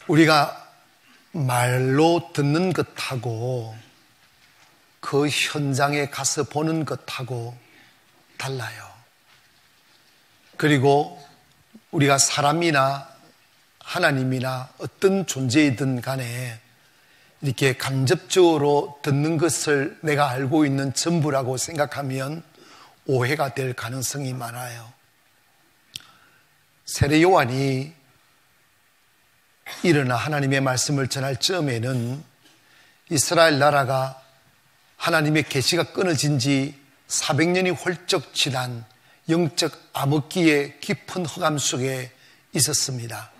우리가 말로 듣는 것하고 그 현장에 가서 보는 것하고 달라요. 그리고 우리가 사람이나 하나님이나 어떤 존재이든 간에 이렇게 간접적으로 듣는 것을 내가 알고 있는 전부라고 생각하면 오해가 될 가능성이 많아요. 세례 요한이 일어나 하나님의 말씀을 전할 즈음에는 이스라엘 나라가 하나님의 계시가 끊어진 지 400년이 훌쩍 지난 영적 암흑기의 깊은 흑암 속에 있었습니다.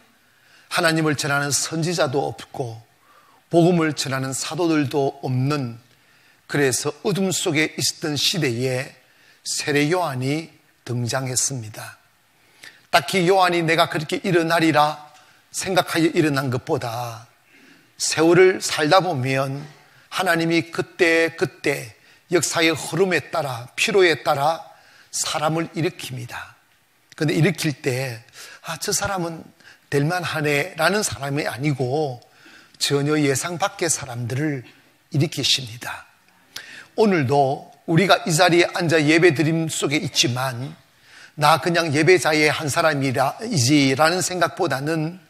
하나님을 전하는 선지자도 없고 복음을 전하는 사도들도 없는, 그래서 어둠 속에 있었던 시대에 세례 요한이 등장했습니다. 딱히 요한이 내가 그렇게 일어나리라 생각하여 일어난 것보다 세월을 살다 보면 하나님이 그때 역사의 흐름에 따라, 필요에 따라 사람을 일으킵니다. 그런데 일으킬 때 저 사람은 될만하네 라는 사람이 아니고 전혀 예상 밖의 사람들을 일으키십니다. 오늘도 우리가 이 자리에 앉아 예배드림 속에 있지만 나 그냥 예배자의 한 사람이지라는 생각보다는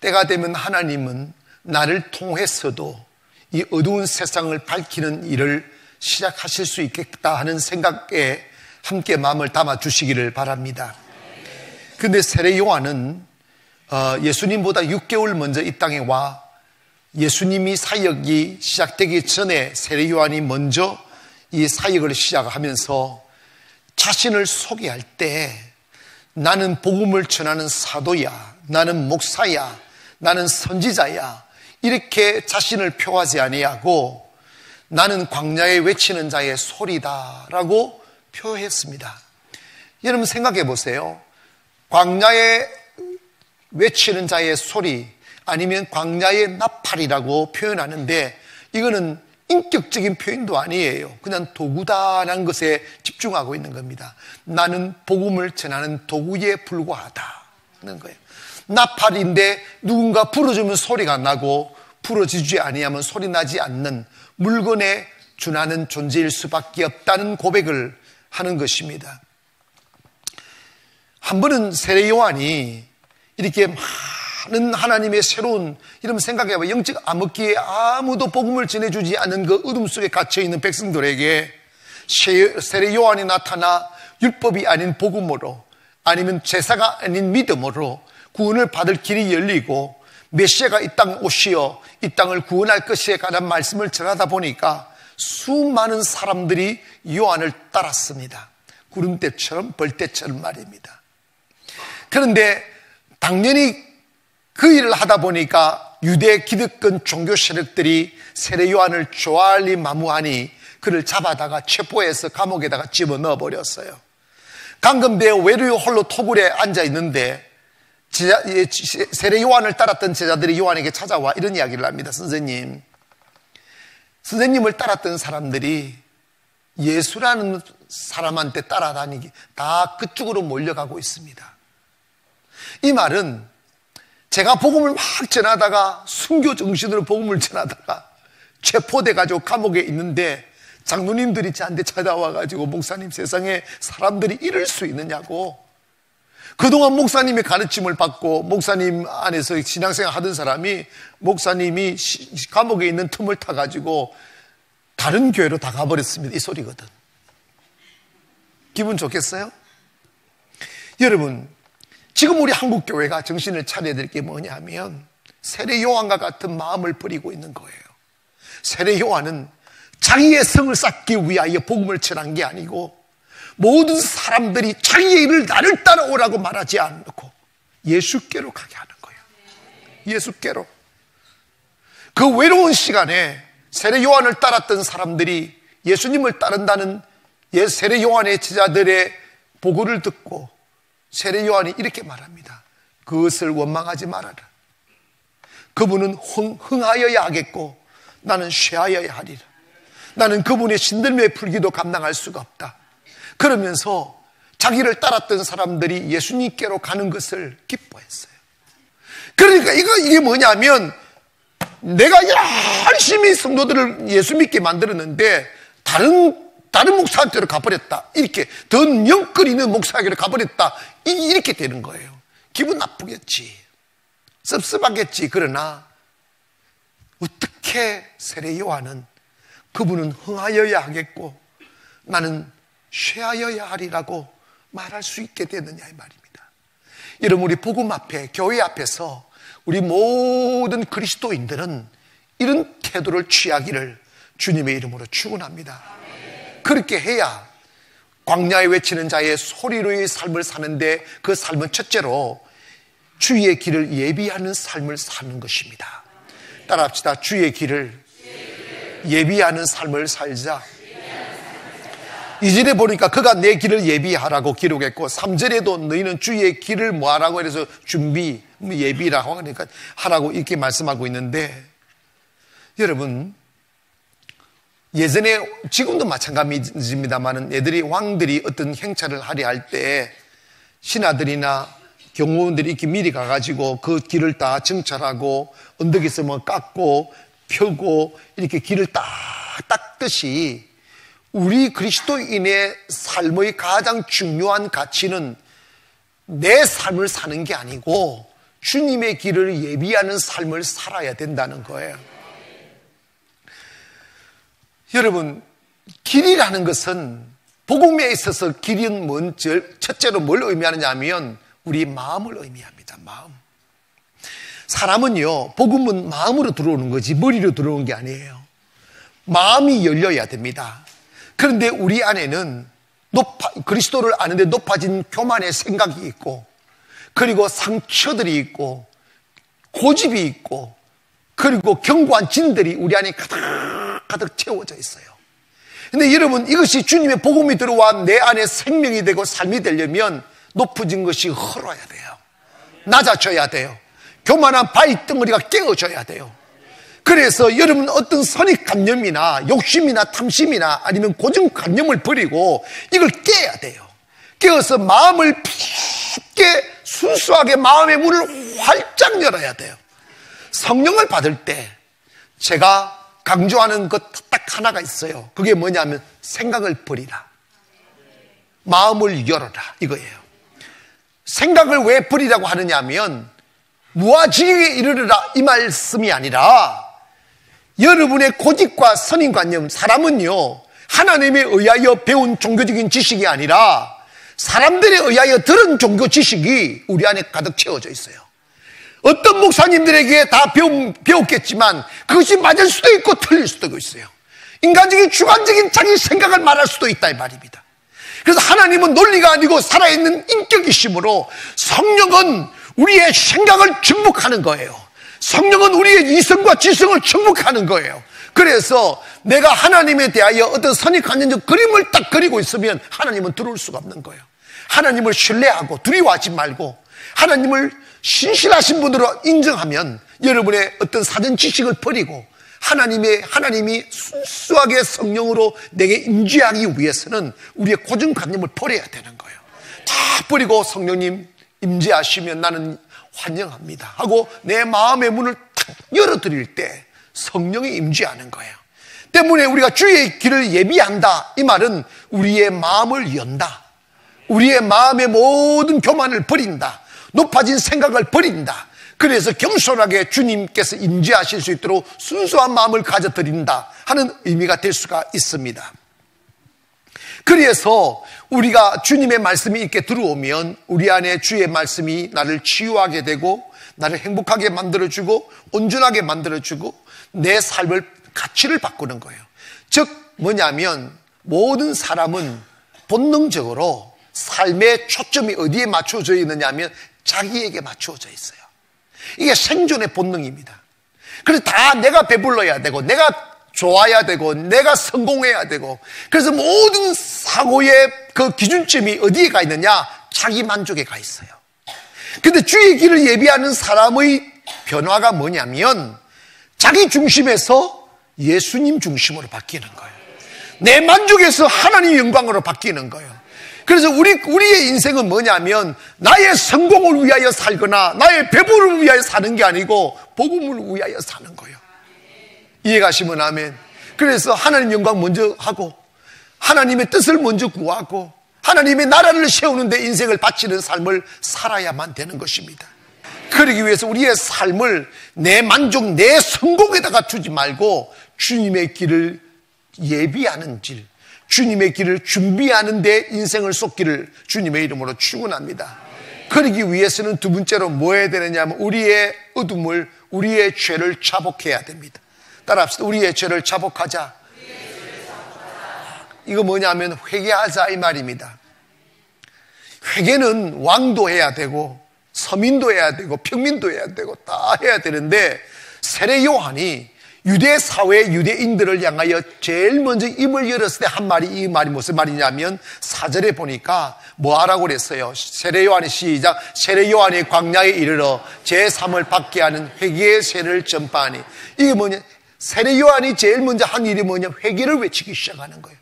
때가 되면 하나님은 나를 통해서도 이 어두운 세상을 밝히는 일을 시작하실 수 있겠다 하는 생각에 함께 마음을 담아 주시기를 바랍니다. 그런데 세례 요한은 예수님보다 6개월 먼저 이 땅에 와 예수님이 사역이 시작되기 전에 세례 요한이 먼저 이 사역을 시작하면서 자신을 소개할 때 나는 복음을 전하는 사도야, 나는 목사야, 나는 선지자야, 이렇게 자신을 표하지 아니하고 나는 광야에 외치는 자의 소리다라고 표했습니다. 여러분 생각해 보세요. 광야에 외치는 자의 소리 아니면 광야의 나팔이라고 표현하는데 이거는 인격적인 표현도 아니에요. 그냥 도구다라는 것에 집중하고 있는 겁니다. 나는 복음을 전하는 도구에 불과하다는 거예요. 나팔인데 누군가 불어주면 소리가 나고 불어주지 아니하면 소리 나지 않는 물건에 준하는 존재일 수밖에 없다는 고백을 하는 것입니다. 한 번은 세례 요한이 이렇게 많은 하나님의 새로운, 이러면 생각해봐, 영적 암흑기에 아무도 복음을 전해주지 않은 그 어둠 속에 갇혀있는 백성들에게 세례 요한이 나타나 율법이 아닌 복음으로 아니면 제사가 아닌 믿음으로 구원을 받을 길이 열리고 메시아가 이 땅 오시어 이 땅을 구원할 것에 관한 말씀을 전하다 보니까 수많은 사람들이 요한을 따랐습니다. 구름대처럼 벌떼처럼 말입니다. 그런데 당연히 그 일을 하다 보니까 유대 기득권 종교 세력들이 세례 요한을 좋아하니 마무하니 그를 잡아다가 체포해서 감옥에다가 집어넣어 버렸어요. 강금대에 외로이 홀로 토굴에 앉아 있는데 세례 요한을 따랐던 제자들이 요한에게 찾아와 이런 이야기를 합니다. 선생님을 따랐던 사람들이 예수라는 사람한테 따라다니기 다 그쪽으로 몰려가고 있습니다. 이 말은 제가 복음을 막 전하다가 순교 정신으로 복음을 전하다가 체포돼가지고 감옥에 있는데 장로님들이 저한테 찾아와가지고 목사님, 세상에 사람들이 이럴 수 있느냐고, 그동안 목사님의 가르침을 받고 목사님 안에서 신앙생활 하던 사람이 목사님이 감옥에 있는 틈을 타가지고 다른 교회로 다 가버렸습니다. 이 소리거든. 기분 좋겠어요? 여러분, 지금 우리 한국 교회가 정신을 차려야 될 게 뭐냐 하면 세례 요한과 같은 마음을 버리고 있는 거예요. 세례 요한은 자기의 성을 쌓기 위하여 복음을 전한 게 아니고 모든 사람들이 자기의 일을 나를 따라오라고 말하지 않고 예수께로 가게 하는 거예요. 예수께로. 그 외로운 시간에 세례 요한을 따랐던 사람들이 예수님을 따른다는 세례 요한의 제자들의 보고를 듣고 세례 요한이 이렇게 말합니다. 그것을 원망하지 말아라. 그분은 흥하여야 하겠고 나는 쇠하여야 하리라. 나는 그분의 신들매의 풀기도 감당할 수가 없다. 그러면서 자기를 따랐던 사람들이 예수님께로 가는 것을 기뻐했어요. 그러니까 이게 뭐냐면 내가 열심히 성도들을 예수 믿게 만들었는데 다른 목사한테로 가버렸다. 이렇게 더 영끌이는 목사에게로 가버렸다. 이렇게 되는 거예요. 기분 나쁘겠지. 섭섭하겠지. 그러나 어떻게 세례 요한은 그분은 흥하여야 하겠고 나는 쇠하여야 하리라고 말할 수 있게 되느냐 이 말입니다. 여러분, 우리 복음 앞에, 교회 앞에서 우리 모든 그리스도인들은 이런 태도를 취하기를 주님의 이름으로 축원합니다. 그렇게 해야 광야에 외치는 자의 소리로의 삶을 사는데 그 삶은 첫째로 주의 길을 예비하는 삶을 사는 것입니다. 따라합시다. 주의 길을 예비하는 삶을 살자. 2절에 보니까 그가 내 길을 예비하라고 기록했고 3절에도 너희는 주의 길을 뭐하라고 해서 준비, 예비라고 하니까 하라고 이렇게 말씀하고 있는데, 여러분 예전에, 지금도 마찬가지입니다만 애들이 왕들이 어떤 행차를 하려 할 때 신하들이나 경호원들이 이렇게 미리 가가지고 그 길을 다 정찰하고 언덕에서 뭐 깎고 펴고 이렇게 길을 딱 닦듯이 우리 그리스도인의 삶의 가장 중요한 가치는 내 삶을 사는 게 아니고 주님의 길을 예비하는 삶을 살아야 된다는 거예요. 여러분, 길이라는 것은 복음에 있어서 길은 첫째로 뭘 의미하느냐 하면 우리 마음을 의미합니다. 마음. 사람은요, 복음은 마음으로 들어오는 거지 머리로 들어오는 게 아니에요. 마음이 열려야 됩니다. 그런데 우리 안에는 그리스도를 아는데 높아진 교만의 생각이 있고, 그리고 상처들이 있고, 고집이 있고, 그리고 견고한 진들이 우리 안에 가득 채워져 있어요. 근데 여러분, 이것이 주님의 복음이 들어와 내 안에 생명이 되고 삶이 되려면 높아진 것이 헐어야 돼요. 낮아져야 돼요. 교만한 바위 덩어리가 깨어져야 돼요. 그래서 여러분, 어떤 선입관념이나 욕심이나 탐심이나 아니면 고정관념을 버리고 이걸 깨야 돼요. 깨어서 마음을 깊게 순수하게 마음의 문을 활짝 열어야 돼요. 성령을 받을 때 제가 강조하는 것 딱 하나가 있어요. 그게 뭐냐면 생각을 버리라, 마음을 열어라, 이거예요. 생각을 왜 버리라고 하느냐 하면 무아지경에 이르르라 이 말씀이 아니라, 여러분의 고집과 선입관념, 사람은요 하나님에 의하여 배운 종교적인 지식이 아니라 사람들에 의하여 들은 종교 지식이 우리 안에 가득 채워져 있어요. 어떤 목사님들에게 다 배웠겠지만 그것이 맞을 수도 있고 틀릴 수도 있어요. 인간적인 주관적인 자기 생각을 말할 수도 있다 이 말입니다. 그래서 하나님은 논리가 아니고 살아있는 인격이시므로 성령은 우리의 생각을 증폭하는 거예요. 성령은 우리의 이성과 지성을 증폭하는 거예요. 그래서 내가 하나님에 대하여 어떤 선입관념적 그림을 딱 그리고 있으면 하나님은 들어올 수가 없는 거예요. 하나님을 신뢰하고 두려워하지 말고 하나님을 신실하신 분으로 인정하면 여러분의 어떤 사전 지식을 버리고 하나님이 순수하게 성령으로 내게 임재하기 위해서는 우리의 고정관념을 버려야 되는 거예요. 다 버리고 성령님 임재하시면 나는 환영합니다 하고 내 마음의 문을 탁 열어드릴 때 성령이 임재하는 거예요. 때문에 우리가 주의 길을 예비한다, 이 말은 우리의 마음을 연다, 우리의 마음의 모든 교만을 버린다, 높아진 생각을 버린다. 그래서 겸손하게 주님께서 임재하실 수 있도록 순수한 마음을 가져드린다 하는 의미가 될 수가 있습니다. 그래서 우리가 주님의 말씀이 이렇게 들어오면 우리 안에 주의 말씀이 나를 치유하게 되고 나를 행복하게 만들어주고 온전하게 만들어주고 내 삶을 가치를 바꾸는 거예요. 즉 뭐냐면 모든 사람은 본능적으로 삶의 초점이 어디에 맞춰져 있느냐 하면 자기에게 맞춰져 있어요. 이게 생존의 본능입니다. 그래서 다 내가 배불러야 되고 내가 좋아야 되고 내가 성공해야 되고, 그래서 모든 사고의 그 기준점이 어디에 가 있느냐? 자기 만족에 가 있어요. 근데 주의 길을 예비하는 사람의 변화가 뭐냐면 자기 중심에서 예수님 중심으로 바뀌는 거예요. 내 만족에서 하나님의 영광으로 바뀌는 거예요. 그래서 우리의 인생은 뭐냐면 나의 성공을 위하여 살거나 나의 배부를 위하여 사는 게 아니고 복음을 위하여 사는 거예요. 이해가시면 아멘. 그래서 하나님 영광 먼저 하고 하나님의 뜻을 먼저 구하고 하나님의 나라를 세우는 데 인생을 바치는 삶을 살아야만 되는 것입니다. 그러기 위해서 우리의 삶을 내 만족, 내 성공에다가 주지 말고 주님의 길을 예비하는 길, 주님의 길을 준비하는 데 인생을 쏟기를 주님의 이름으로 축원합니다. 그러기 위해서는 두 번째로 뭐 해야 되느냐면 우리의 어둠을, 우리의 죄를 자복해야 됩니다. 따라합시다. 우리의 죄를 자복하자. 이거 뭐냐면 회개하자 이 말입니다. 회개는 왕도 해야 되고 서민도 해야 되고 평민도 해야 되고 다 해야 되는데 세례 요한이 유대 사회 유대인들을 향하여 제일 먼저 입을 열었을 때 한 말이 이 말이 무슨 말이냐면 4절에 보니까 뭐 하라고 그랬어요. 세례 요한이 시작. 세례 요한이 광야에 이르러 제3을 받게 하는 회개의 세례를 전파하니. 이게 뭐냐? 세례 요한이 제일 먼저 한 일이 뭐냐? 회개를 외치기 시작하는 거예요.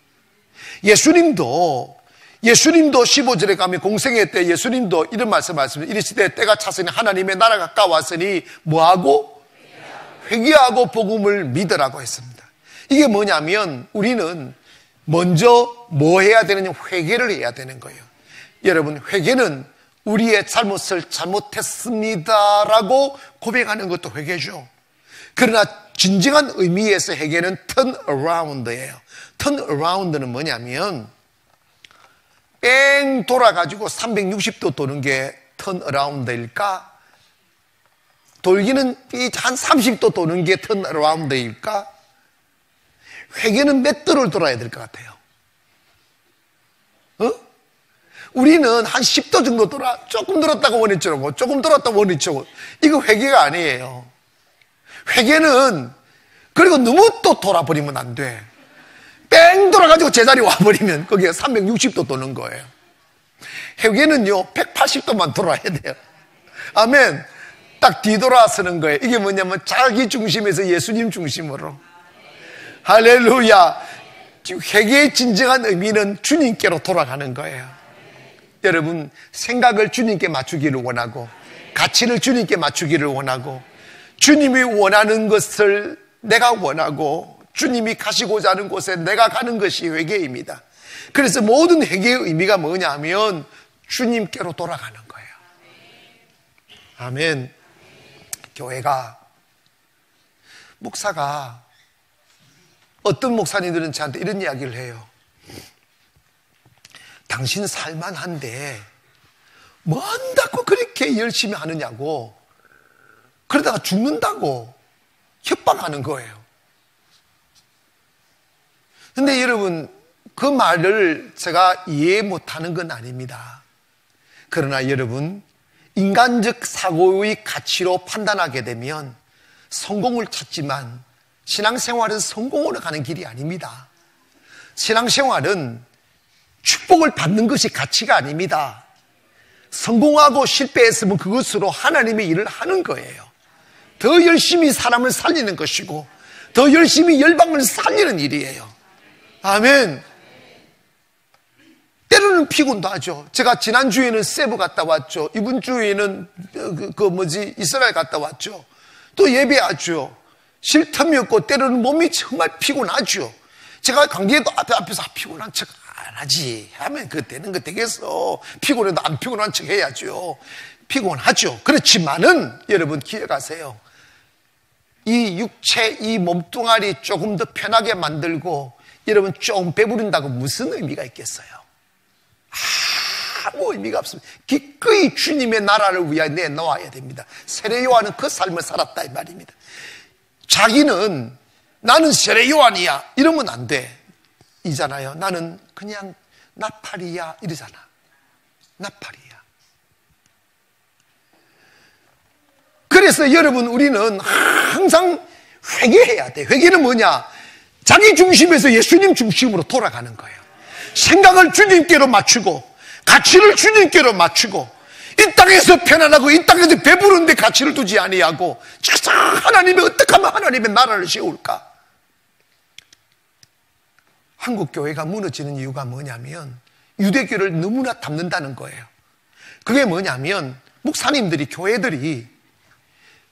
예수님도 15절에 가면 공생애 때 예수님도 이런 말씀하셨습니다. 이르시되 때가 찼으니 하나님의 나라가 가까웠으니 뭐하고? 회개하고 복음을 믿으라고 했습니다. 이게 뭐냐면 우리는 먼저 뭐 해야 되느냐? 회개를 해야 되는 거예요. 여러분, 회개는 우리의 잘못을 잘못했습니다라고 고백하는 것도 회개죠. 그러나 진정한 의미에서 회개는 turn around예요. turn around는 뭐냐면 뺑 돌아가지고 360도 도는 게 turn around일까? 돌기는 한 30도 도는 게 turn around일까? 회개는 몇 도를 돌아야 될 것 같아요? 우리는 한 10도 정도 돌아, 조금 돌았다고 원했죠. 조금 돌았다고 원했죠. 이거 회개가 아니에요. 회개는, 그리고 너무 또 돌아버리면 안 돼. 뺑 돌아가지고 제자리 와버리면 거기에 360도 도는 거예요. 회개는요, 180도만 돌아야 돼요. 아멘. 딱 뒤돌아서는 거예요. 이게 뭐냐면 자기 중심에서 예수님 중심으로. 할렐루야. 회개의 진정한 의미는 주님께로 돌아가는 거예요. 여러분, 생각을 주님께 맞추기를 원하고 가치를 주님께 맞추기를 원하고 주님이 원하는 것을 내가 원하고 주님이 가시고자 하는 곳에 내가 가는 것이 회개입니다. 그래서 모든 회개의 의미가 뭐냐면 주님께로 돌아가는 거예요. 아멘. 교회가, 목사가, 어떤 목사님들은 저한테 이런 이야기를 해요. 당신 살만한데 뭔다고 그렇게 열심히 하느냐고, 그러다가 죽는다고 협박하는 거예요. 근데 여러분, 그 말을 제가 이해 못하는 건 아닙니다. 그러나 여러분, 인간적 사고의 가치로 판단하게 되면 성공을 찾지만 신앙생활은 성공으로 가는 길이 아닙니다. 신앙생활은 축복을 받는 것이 가치가 아닙니다. 성공하고 실패했으면 그것으로 하나님의 일을 하는 거예요. 더 열심히 사람을 살리는 것이고 더 열심히 열방을 살리는 일이에요. 아멘. 때로는 피곤도 하죠. 제가 지난주에는 세부 갔다 왔죠. 이번 주에는 이스라엘 갔다 왔죠. 또 예배하죠. 쉴 틈이 없고 때로는 몸이 정말 피곤하죠. 제가 관계도 앞에서 피곤한 척 안 하지 하면 그 되는 거 되겠어. 피곤해도 안 피곤한 척 해야죠. 피곤하죠. 그렇지만은 여러분 기억하세요. 이 육체, 이 몸뚱아리 조금 더 편하게 만들고 여러분 좀 배부른다고 무슨 의미가 있겠어요? 아무 의미가 없습니다. 기꺼이 주님의 나라를 위하여 내놓아야 됩니다. 세례 요한은 그 삶을 살았다 이 말입니다. 자기는 나는 세례 요한이야 이러면 안 돼. 이잖아요. 나는 그냥 나팔이야 이러잖아. 나팔이야. 그래서 여러분 우리는 항상 회개해야 돼. 회개는 뭐냐? 자기 중심에서 예수님 중심으로 돌아가는 거예요. 생각을 주님께로 맞추고 가치를 주님께로 맞추고 이 땅에서 편안하고 이 땅에서 배부른데 가치를 두지 아니하고 하나님이 어떻게 하면 하나님의 나라를 세울까? 한국 교회가 무너지는 이유가 뭐냐면 유대교를 너무나 닮는다는 거예요. 그게 뭐냐면 목사님들이, 교회들이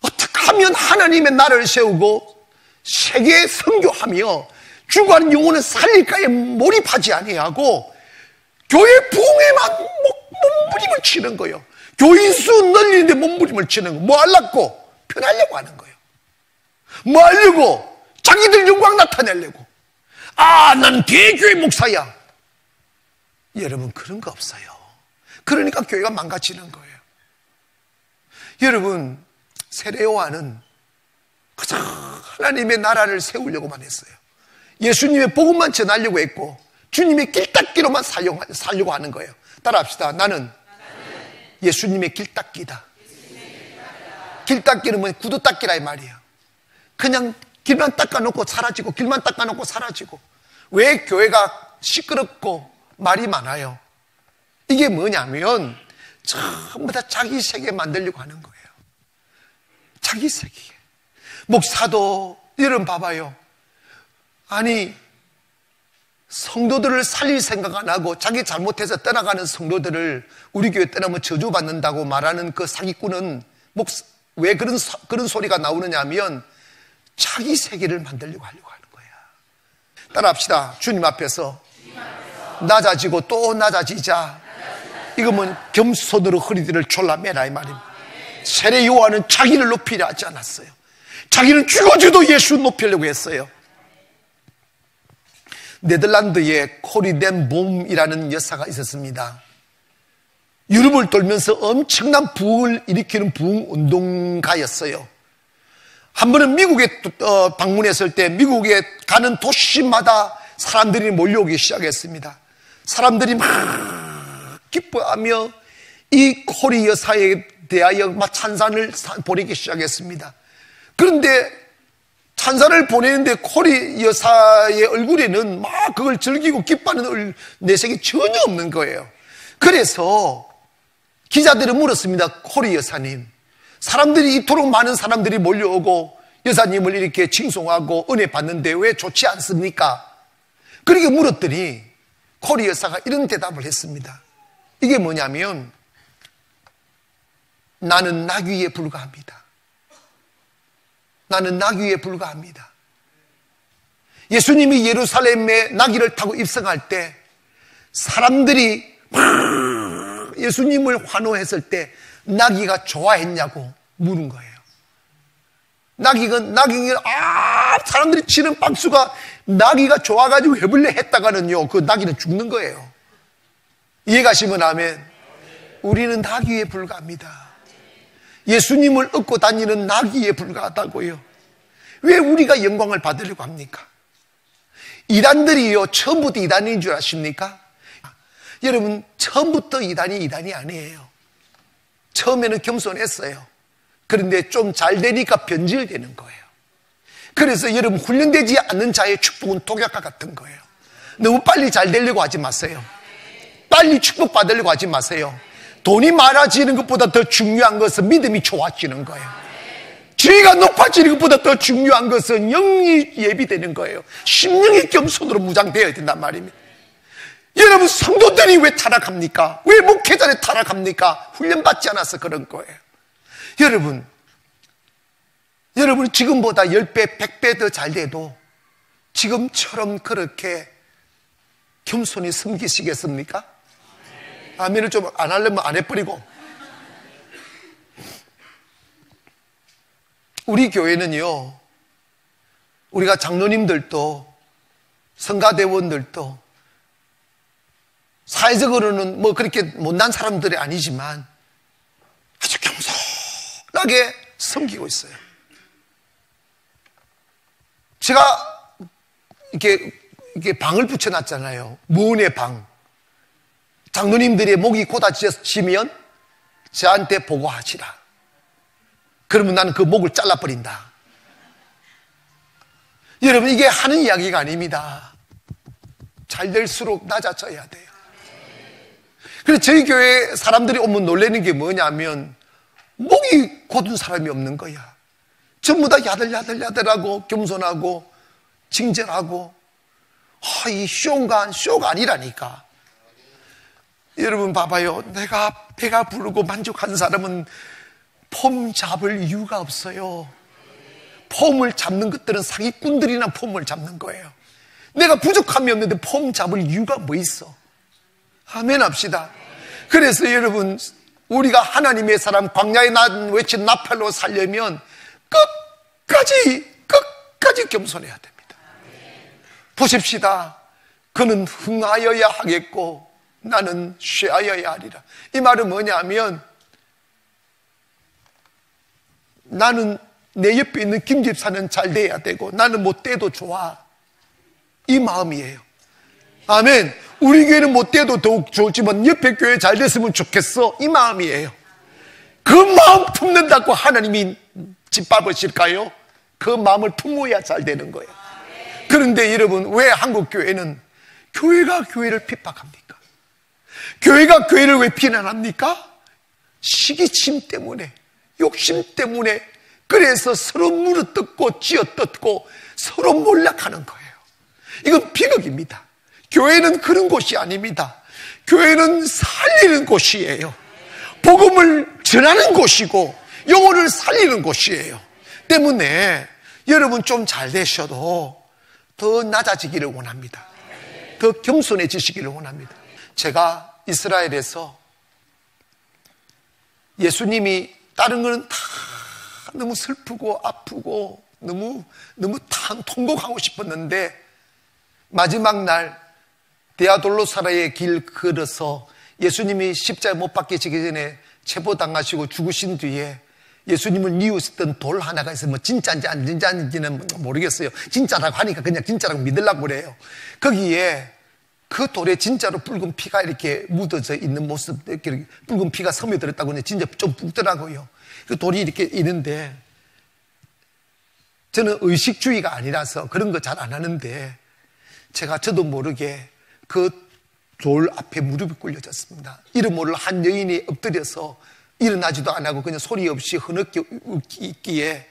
어떻게 하면 하나님의 나라를 세우고 세계에 선교하며 죽어가는 영혼을 살릴까에 몰입하지 아니하고 교회 부흥에만 몸부림을 치는 거예요. 교인 수 늘리는데 몸부림을 치는 거. 뭐 하려고? 편하려고 하는 거예요. 뭐 하려고? 자기들 영광 나타내려고. 아, 나는 대교회 목사야. 여러분, 그런 거 없어요. 그러니까 교회가 망가지는 거예요. 여러분, 세례 요한은 그저 하나님의 나라를 세우려고만 했어요. 예수님의 복음만 전하려고 했고 주님의 길닦기로만 살려고 하는 거예요. 따라합시다. 나는 예수님의 길닦기다. 길닦기는 뭐냐? 구두 닦기라 이 말이에요. 그냥 길만 닦아놓고 사라지고, 길만 닦아놓고 사라지고. 왜 교회가 시끄럽고 말이 많아요? 이게 뭐냐면 전부 다 자기 세계 만들려고 하는 거예요. 자기 세계. 목사도 여러분 봐봐요. 아니, 성도들을 살릴 생각 안 하고 자기 잘못해서 떠나가는 성도들을 우리 교회 떠나면 저주받는다고 말하는 그 사기꾼은 왜 그런 소리가 나오느냐 하면 자기 세계를 만들려고 하는 거야. 따라합시다. 주님 앞에서 낮아지고 또 낮아지자. 이거면 겸손으로 허리들을 졸라매라 이 말입니다. 세례 요한은 자기를 높이려 하지 않았어요. 자기는 죽어줘도 예수 높이려고 했어요. 네덜란드에 코리 덴 봄이라는 여사가 있었습니다. 유럽을 돌면서 엄청난 부흥을 일으키는 부흥운동가였어요. 한 번은 미국에 방문했을 때 미국에 가는 도시마다 사람들이 몰려오기 시작했습니다. 사람들이 막 기뻐하며 이 코리 여사에 대하여 막 찬사를 보내기 시작했습니다. 그런데 찬사를 보내는데 코리 여사의 얼굴에는 막 그걸 즐기고 기뻐하는 내색이 전혀 없는 거예요. 그래서 기자들은 물었습니다. 코리 여사님, 사람들이 이토록 많은 사람들이 몰려오고 여사님을 이렇게 칭송하고 은혜 받는데 왜 좋지 않습니까? 그렇게 물었더니 코리 여사가 이런 대답을 했습니다. 이게 뭐냐면 나는 나귀에 불과합니다. 나는 나귀에 불과합니다. 예수님이 예루살렘에 나귀를 타고 입성할 때 사람들이 예수님을 환호했을 때 나귀가 좋아했냐고 물은 거예요. 나귀가 사람들이 치는 박수가 나귀가 좋아가지고 해볼래 했다가는요, 그 나귀는 죽는 거예요. 이해가시면 아멘. 우리는 나귀에 불과합니다. 예수님을 얻고 다니는 나귀에 불과하다고요. 왜 우리가 영광을 받으려고 합니까? 이단들이요, 처음부터 이단인 줄 아십니까? 여러분, 처음부터 이단이 아니에요. 처음에는 겸손했어요. 그런데 좀 잘 되니까 변질되는 거예요. 그래서 여러분, 훈련되지 않는 자의 축복은 독약과 같은 거예요. 너무 빨리 잘 되려고 하지 마세요. 빨리 축복받으려고 하지 마세요. 돈이 많아지는 것보다 더 중요한 것은 믿음이 좋아지는 거예요. 지위가 높아지는 것보다 더 중요한 것은 영이 예비되는 거예요. 심령이 겸손으로 무장되어야 된단 말입니다. 여러분, 성도들이 왜 타락합니까? 왜 목회자들이 타락합니까? 훈련받지 않아서 그런 거예요. 여러분 지금보다 10배, 100배 더 잘 돼도 지금처럼 그렇게 겸손히 섬기시겠습니까? 아멘을 좀 안 하려면 안 해버리고. 우리 교회는요, 우리가 장로님들도 성가대원들도 사회적으로는 뭐 그렇게 못난 사람들이 아니지만 아주 겸손하게 섬기고 있어요. 제가 이렇게 방을 붙여놨잖아요. 무은의 방. 장로님들의 목이 곧아지면 저한테 보고하시라. 그러면 나는 그 목을 잘라버린다. 여러분, 이게 하는 이야기가 아닙니다. 잘 될수록 낮아져야 돼요. 그래서 저희 교회 사람들이 오면 놀라는 게 뭐냐면 목이 곧은 사람이 없는 거야. 전부 다 야들야들하고 겸손하고 친절하고, 이 쇼가 아니라니까. 여러분 봐봐요. 내가 배가 부르고 만족한 사람은 폼 잡을 이유가 없어요. 폼을 잡는 것들은 사기꾼들이나 폼을 잡는 거예요. 내가 부족함이 없는데 폼 잡을 이유가 뭐 있어? 아멘 합시다. 그래서 여러분, 우리가 하나님의 사람, 광야에 외친 나팔로 살려면 끝까지 겸손해야 됩니다. 보십시다. 그는 흥하여야 하겠고 나는 쇠하여야 하리라. 이 말은 뭐냐면, 나는 내 옆에 있는 김 집사는 잘 돼야 되고 나는 못 돼도 좋아, 이 마음이에요. 아멘. 우리 교회는 못 돼도 더욱 좋지만 옆에 교회 잘 됐으면 좋겠어, 이 마음이에요. 그 마음 품는다고 하나님이 짓밟으실까요? 그 마음을 품어야 잘 되는 거예요. 그런데 여러분, 왜 한국 교회는 교회가 교회를 핍박합니까? 교회가 교회를 왜 비난합니까? 시기침 때문에, 욕심 때문에. 그래서 서로 물어뜯고 쥐어뜯고 서로 몰락하는 거예요. 이건 비극입니다. 교회는 그런 곳이 아닙니다. 교회는 살리는 곳이에요. 복음을 전하는 곳이고 영혼을 살리는 곳이에요. 때문에 여러분 좀 잘 되셔도 더 낮아지기를 원합니다. 더 겸손해지시기를 원합니다. 제가 이스라엘에서 예수님이, 다른 거는 다 너무 슬프고 아프고 너무 통곡하고 싶었는데, 마지막 날 디아돌로사라의 길 걸어서 예수님이 십자가에 못 박히시기 전에 체포당하시고 죽으신 뒤에 예수님을 뉘우쳤던 돌 하나가 있어요. 뭐 진짜인지 안 진짜인지는 모르겠어요. 진짜라고 하니까 그냥 진짜라고 믿으려고 그래요. 거기에 그 돌에 진짜로 붉은 피가 이렇게 묻어져 있는 모습, 이렇게 붉은 피가 스며들었다고 진짜 좀 붉더라고요. 그 돌이 이렇게 있는데, 저는 의식주의가 아니라서 그런 거 잘 안 하는데, 저도 모르게 그 돌 앞에 무릎이 꿇려졌습니다. 이름 모를 한 여인이 엎드려서 일어나지도 안 하고 그냥 소리 없이 흐느끼 있기에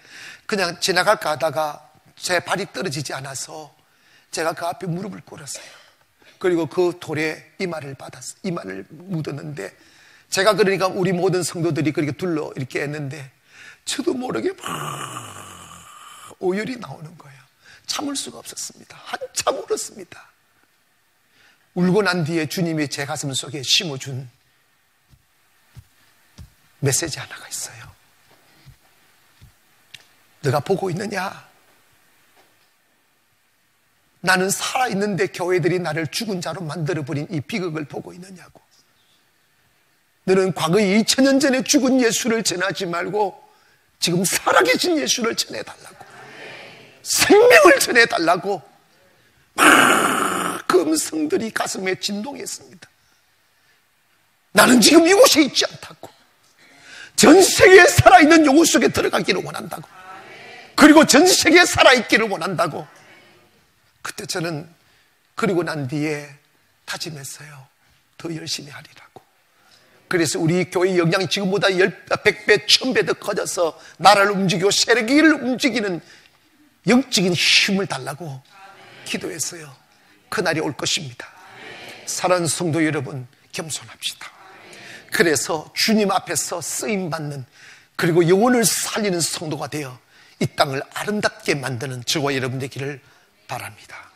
그냥 지나갈까 하다가 제 발이 떨어지지 않아서 제가 그 앞에 무릎을 꿇었어요. 그리고 그 돌에 이마를 묻었는데, 제가 그러니까 우리 모든 성도들이 그렇게 둘러 이렇게 했는데, 저도 모르게 막 오열이 나오는 거예요. 참을 수가 없었습니다. 한참 울었습니다. 울고 난 뒤에 주님이 제 가슴 속에 심어준 메시지 하나가 있어요. 너가 보고 있느냐? 나는 살아있는데 교회들이 나를 죽은 자로 만들어버린 이 비극을 보고 있느냐고. 너는 과거에 2000년 전에 죽은 예수를 전하지 말고 지금 살아계신 예수를 전해달라고, 생명을 전해달라고. 그 음성들이 가슴에 진동했습니다. 나는 지금 이곳에 있지 않다고, 전 세계에 살아있는 영혼 속에 들어가기를 원한다고, 그리고 전 세계에 살아있기를 원한다고. 그때 저는 그리고 난 뒤에 다짐했어요. 더 열심히 하리라고. 그래서 우리 교회 역량이 지금보다 100배, 1000배 더 커져서 나라를 움직이고 세계를 움직이는 영적인 힘을 달라고 기도했어요. 그날이 올 것입니다. 사랑하는 성도 여러분, 겸손합시다. 그래서 주님 앞에서 쓰임받는, 그리고 영혼을 살리는 성도가 되어 이 땅을 아름답게 만드는 저와 여러분 되기를 바랍니다.